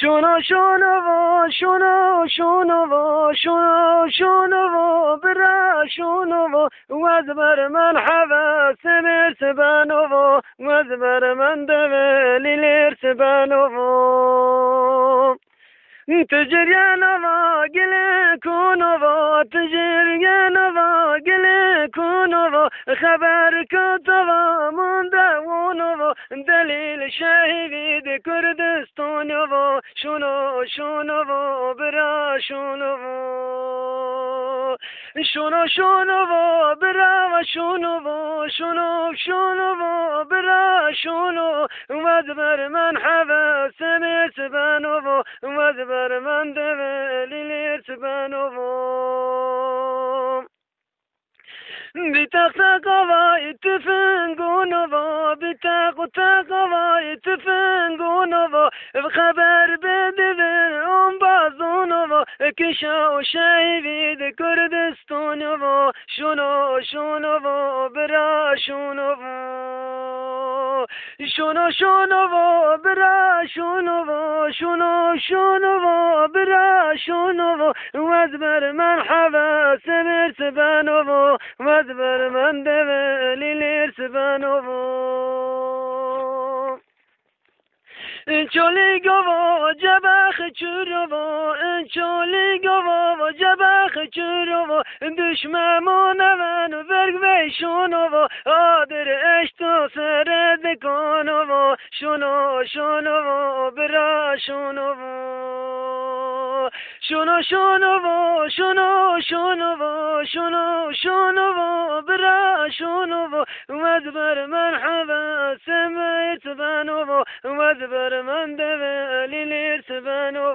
شونو شونو و شونو شونو و شونو شونو و برا شونو و وزبر من حبا سمر سبانو و وزبر من دبلی لیر سبانو و تجريانا ما قل كونوا تجريانا ما قل كونوا خبرك طبعا من دونوا دليل شهيد كردستان شنو شنو برا شنو شنو شنو برا شنو شنو شنو برا شنو وذبر من حبا سمي سبانو وذبر من دبلي سبانو بتاق قواي تفنقونو بتاق قواي تفنقونو بخبر بدبر بازونو كشاو شايفيد كردستانو شنو شنو برا شنو شنو شنو برا شنو شنو شنو برا شنو وذبر مرحبا سمر سبانو وذبر من دبلي لير سبانو انچولی گوو جبخ چورو انچولی گوو جبخ چورو دشمنان من ورگ ویشونو آدر اشتو سرد کنو شونو شونو برا شونو شونو شونو شونو شونو شونو شونو برا شونو وذبر مرحبا سميت بانو وذبر من دبلي لير سبانو